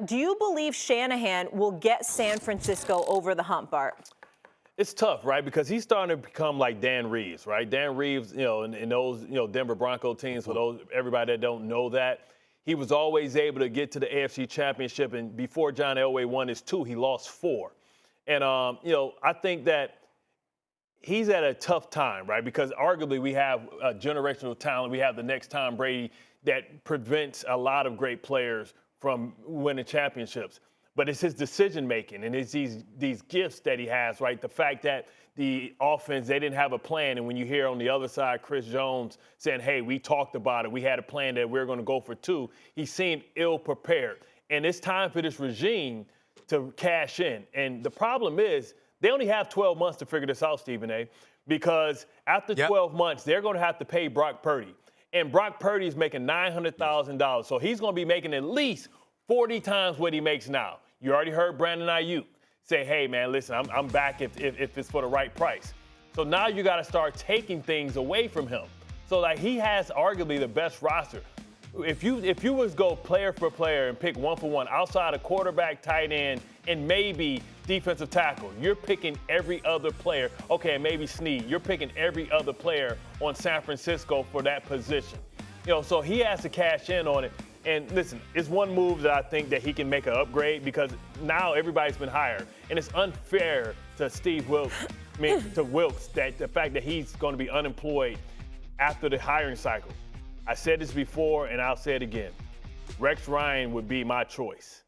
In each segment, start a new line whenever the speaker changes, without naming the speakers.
do you believe Shanahan will get San Francisco over the hump, Bart?
It's tough, right? Because he's starting to become like Dan Reeves, right? Dan Reeves, in those, Denver Bronco teams, for those everybody that don't know that, he was always able to get to the AFC Championship. And before John Elway won his 2, he lost 4. And, I think that he's at a tough time, right? Because arguably we have a generational talent. We have the next Tom Brady that prevents a lot of great players from winning championships. But it's his decision-making, and it's these gifts that he has, right? The fact that the offense, they didn't have a plan, and when you hear on the other side Chris Jones saying, hey, we talked about it, we had a plan that we're going to go for 2, he seemed ill-prepared. And it's time for this regime to cash in. And the problem is they only have 12 months to figure this out, Stephen A., because after 12 months, they're going to have to pay Brock Purdy. And Brock Purdy is making $900,000, so he's going to be making at least 40 times what he makes now. You already heard Brandon Ayuk say, hey, man, listen, I'm back if it's for the right price. So now you got to start taking things away from him. So, like, he has arguably the best roster. If you was go player for player and pick one for one outside of quarterback, tight end, and maybe defensive tackle, you're picking every other player. Okay, maybe Snead. You're picking every other player on San Francisco for that position. So he has to cash in on it. And listen, it's one move that I think that he can make an upgrade because now everybody's been hired. And it's unfair to Steve Wilks, to Wilks, that the fact that he's going to be unemployed after the hiring cycle. I said this before and I'll say it again. Rex Ryan would be my choice.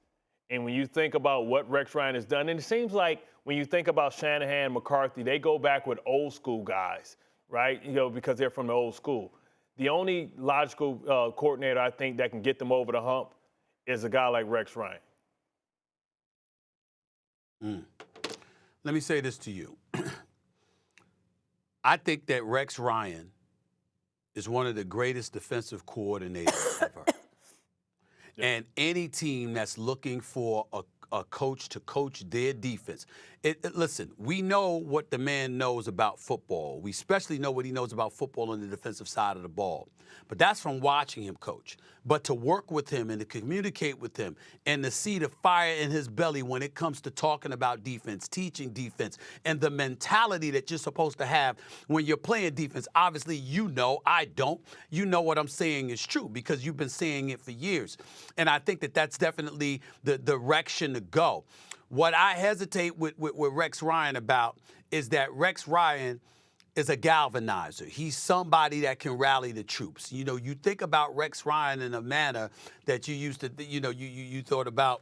And when you think about what Rex Ryan has done, and it seems like when you think about Shanahan, McCarthy, they go back with old school guys, right? Because they're from the old school. The only logical coordinator I think that can get them over the hump is a guy like Rex Ryan.
Let me say this to you. I think that Rex Ryan is one of the greatest defensive coordinators ever. And any team that's looking for a coach to coach their defense. Listen, we know what the man knows about football. We especially know what he knows about football on the defensive side of the ball. But that's from watching him coach. But to work with him and to communicate with him and to see the fire in his belly when it comes to talking about defense, teaching defense, and the mentality that you're supposed to have when you're playing defense. Obviously, I don't. You know what I'm saying is true because you've been saying it for years. And I think that that's definitely the direction to go. What I hesitate with Rex Ryan about is that Rex Ryan is a galvanizer. He's somebody that can rally the troops. You think about Rex Ryan in a manner that you used to, you thought about,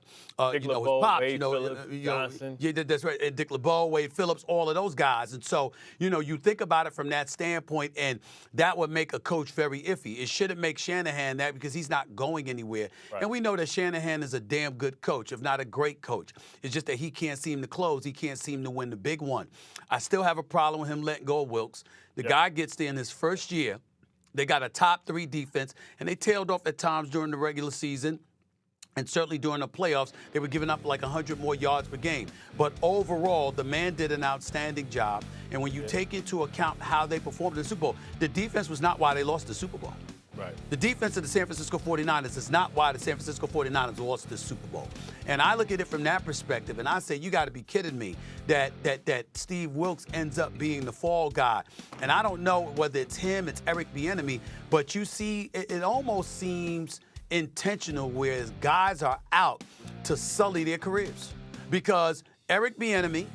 Dick
his
LeBeau,
pops,
Wade Phillips, Johnson.
Yeah, that's right. And Dick LeBeau, Wade Phillips, all of those guys. And so, you think about it from that standpoint, and that would make a coach very iffy. It shouldn't make Shanahan that because he's not going anywhere. Right. And we know that Shanahan is a damn good coach, if not a great coach. It's just that he can't seem to close. He can't seem to win the big one. I still have a problem with him letting go of Wilks. The guy gets there in his first year. They got a top 3 defense, and they tailed off at times during the regular season. And certainly during the playoffs, they were giving up like 100 more yards per game. But overall, the man did an outstanding job. And when you take into account how they performed in the Super Bowl, the defense was not why they lost the Super Bowl.
Right.
The defense of the San Francisco 49ers is not why the San Francisco 49ers lost the Super Bowl. And I look at it from that perspective, and I say, you got to be kidding me that Steve Wilks ends up being the fall guy. And I don't know whether it's him, it's Eric Bieniemy, but you see, it almost seems intentional where guys are out to sully their careers. Because Eric Bieniemy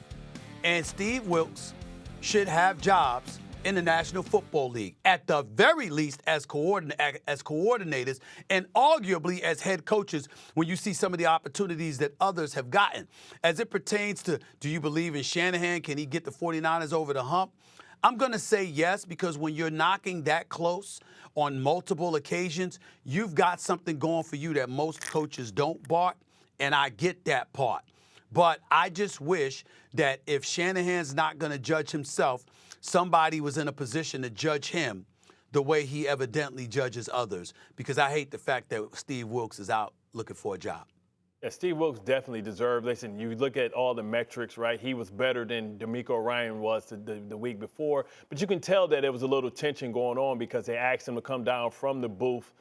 and Steve Wilks should have jobs in the National Football League, at the very least as coordinators and arguably as head coaches when you see some of the opportunities that others have gotten. As it pertains to, do you believe in Shanahan? Can he get the 49ers over the hump? I'm going to say yes, because when you're knocking that close on multiple occasions, you've got something going for you that most coaches don't, Bart, and I get that part. But I just wish that if Shanahan's not going to judge himself, somebody was in a position to judge him the way he evidently judges others, because I hate the fact that Steve Wilks is out looking for a job.
Yeah, Steve Wilks definitely deserved. Listen, you look at all the metrics, right? He was better than D'Amico Ryan was the week before. But you can tell that there was a little tension going on because they asked him to come down from the booth,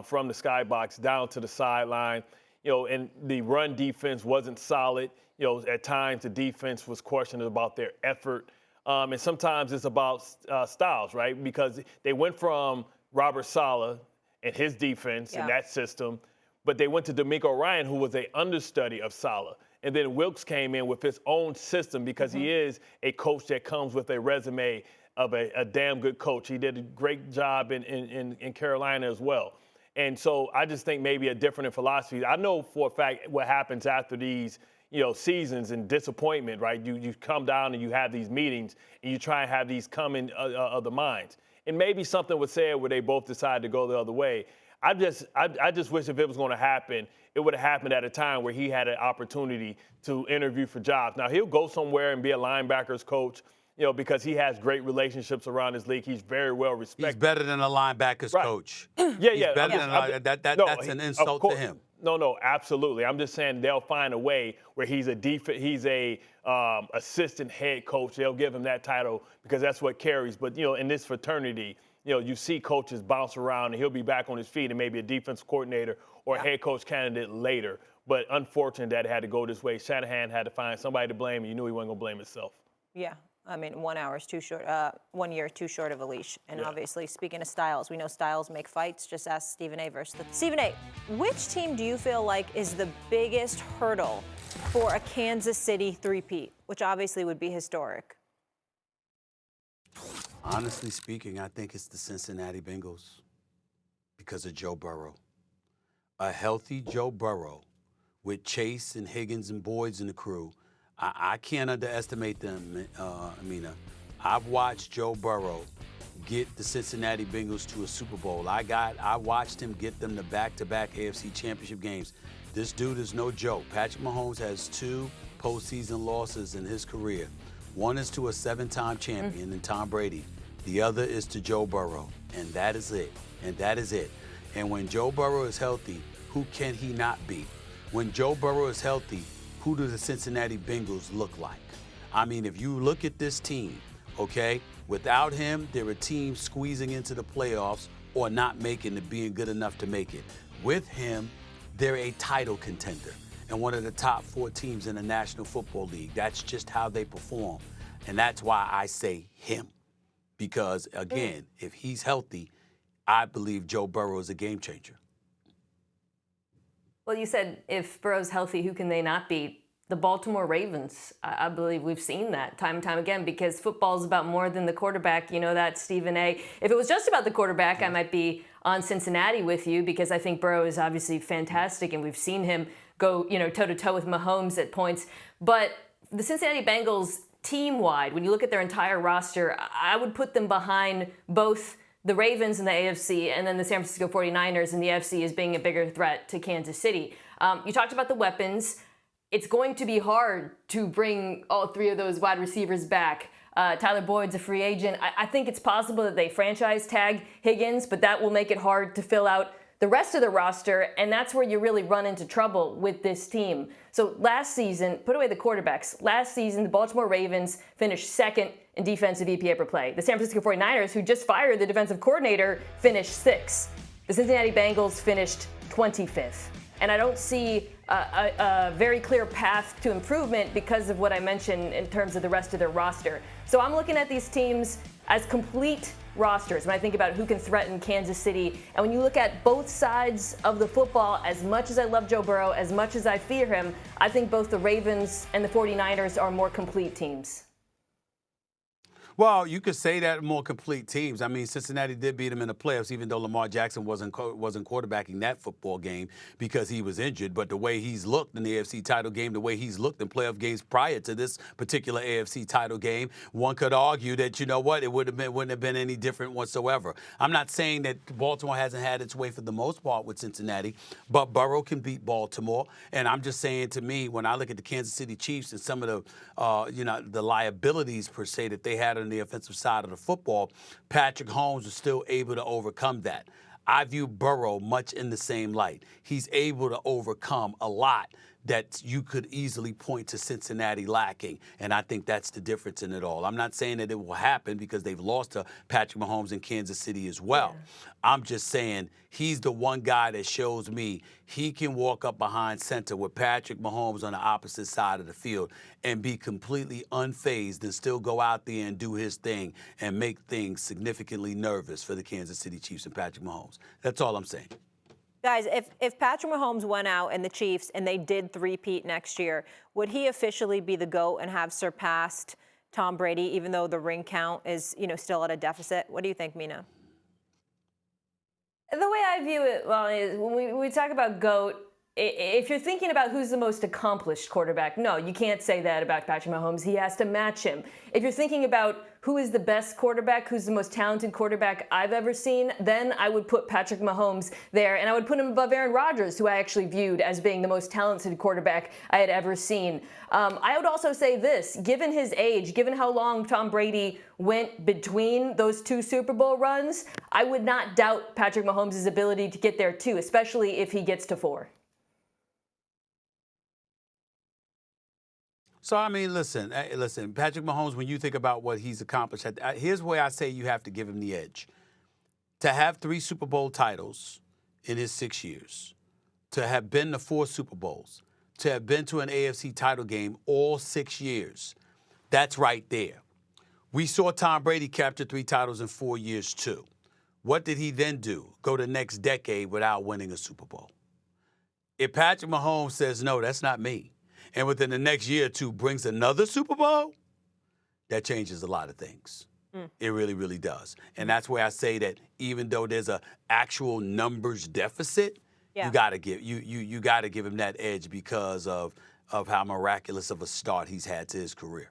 from the skybox down to the sideline. and the run defense wasn't solid. At times the defense was questioned about their effort. And sometimes it's about styles, right? Because they went from Robert Saleh and his defense and that system, but they went to D'Amico Ryan, who was an understudy of Saleh. And then Wilks came in with his own system because he is a coach that comes with a resume of a damn good coach. He did a great job in Carolina as well. And so I just think maybe a different philosophy. I know for a fact what happens after these seasons and disappointment, right? You come down and you have these meetings and you try and have these coming of the minds. And maybe something was said where they both decided to go the other way. I just wish if it was going to happen, it would have happened at a time where he had an opportunity to interview for jobs. Now, he'll go somewhere and be a linebackers coach, because he has great relationships around his league. He's very well respected.
He's better than a linebackers coach.
Yeah.
He's better than that's an insult to him.
No, absolutely. I'm just saying they'll find a way where he's a assistant head coach. They'll give him that title because that's what carries. But in this fraternity, you see coaches bounce around and he'll be back on his feet and maybe a defensive coordinator or a head coach candidate later. But unfortunate that it had to go this way. Shanahan had to find somebody to blame, and you knew he wasn't going to blame himself.
Yeah. I mean, 1 hour is too short. 1 year too short of a leash. And obviously, speaking of styles, we know styles make fights. Just ask Stephen A. Stephen A., which team do you feel like is the biggest hurdle for a Kansas City three-peat, which obviously would be historic?
Honestly speaking, I think it's the Cincinnati Bengals because of Joe Burrow. A healthy Joe Burrow with Chase and Higgins and Boyd's in the crew. I can't underestimate them, Mina. I've watched Joe Burrow get the Cincinnati Bengals to a Super Bowl. I watched him get them to back-to-back AFC Championship games. This dude is no joke. Patrick Mahomes has 2 postseason losses in his career. One is to a 7-time champion in Tom Brady. The other is to Joe Burrow, and that is it. And when Joe Burrow is healthy, who can he not beat? When Joe Burrow is healthy, who do the Cincinnati Bengals look like? I mean, if you look at this team, okay, without him, there are teams squeezing into the playoffs or not making it, being good enough to make it. With him, they're a title contender and one of the top 4 teams in the National Football League. That's just how they perform. And that's why I say him. Because, again, if he's healthy, I believe Joe Burrow is a game changer.
Well, you said if Burrow's healthy, who can they not beat? The Baltimore Ravens. I believe we've seen that time and time again because football is about more than the quarterback. You know that, Stephen A. If it was just about the quarterback, I might be on Cincinnati with you because I think Burrow is obviously fantastic and we've seen him go, toe-to-toe with Mahomes at points. But the Cincinnati Bengals team-wide, when you look at their entire roster, I would put them behind both the Ravens in the AFC and then the San Francisco 49ers in the AFC as being a bigger threat to Kansas City. You talked about the weapons. It's going to be hard to bring all 3 of those wide receivers back. Tyler Boyd's a free agent. I think it's possible that they franchise tag Higgins, but that will make it hard to fill out the rest of the roster, and that's where you really run into trouble with this team. So last season, put away the quarterbacks, last season the Baltimore Ravens finished 2nd in defensive EPA per play. The San Francisco 49ers, who just fired the defensive coordinator, finished 6th. The Cincinnati Bengals finished 25th. And I don't see a very clear path to improvement because of what I mentioned in terms of the rest of their roster. So I'm looking at these teams as complete rosters when I think about who can threaten Kansas City. And when you look at both sides of the football, as much as I love Joe Burrow, as much as I fear him, I think both the Ravens and the 49ers are more complete teams.
Well, you could say that more complete teams. I mean, Cincinnati did beat them in the playoffs, even though Lamar Jackson wasn't quarterbacking that football game because he was injured. But the way he's looked in the AFC title game, the way he's looked in playoff games prior to this particular AFC title game, one could argue that, you know what, it wouldn't have been any different whatsoever. I'm not saying that Baltimore hasn't had its way for the most part with Cincinnati, but Burrow can beat Baltimore. And I'm just saying, to me, when I look at the Kansas City Chiefs and some of the liabilities per se that they had on the offensive side of the football, Patrick Mahomes was still able to overcome that. I view Burrow much in the same light. He's able to overcome a lot that you could easily point to Cincinnati lacking. And I think that's the difference in it all. I'm not saying that it will happen because they've lost to Patrick Mahomes in Kansas City as well. I'm just saying he's the one guy that shows me he can walk up behind center with Patrick Mahomes on the opposite side of the field and be completely unfazed and still go out there and do his thing and make things significantly nervous for the Kansas City Chiefs and Patrick Mahomes. That's all I'm saying.
Guys, if Patrick Mahomes went out and the Chiefs and they did three-peat next year, would he officially be the GOAT and have surpassed Tom Brady, even though the ring count is, still at a deficit? What do you think, Mina?
The way I view it, well, is when we talk about GOAT, if you're thinking about who's the most accomplished quarterback, no, you can't say that about Patrick Mahomes. He has to match him. If you're thinking about who is the best quarterback, who's the most talented quarterback I've ever seen, then I would put Patrick Mahomes there, and I would put him above Aaron Rodgers, who I actually viewed as being the most talented quarterback I had ever seen. I would also say this, given his age, given how long Tom Brady went between those two Super Bowl runs, I would not doubt Patrick Mahomes' ability to get there too, especially if he gets to 4.
So, I mean, listen, Patrick Mahomes, when you think about what he's accomplished, here's where I say you have to give him the edge. To have 3 Super Bowl titles in his 6 years, to have been to 4 Super Bowls, to have been to an AFC title game all 6 years, that's right there. We saw Tom Brady capture 3 titles in 4 years, too. What did he then do? Go the next decade without winning a Super Bowl. If Patrick Mahomes says, no, that's not me, and within the next year or two brings another Super Bowl, that changes a lot of things. It really, really does. And that's where I say that even though there's an actual numbers deficit, you gotta give you gotta give him that edge because of how miraculous of a start he's had to his career.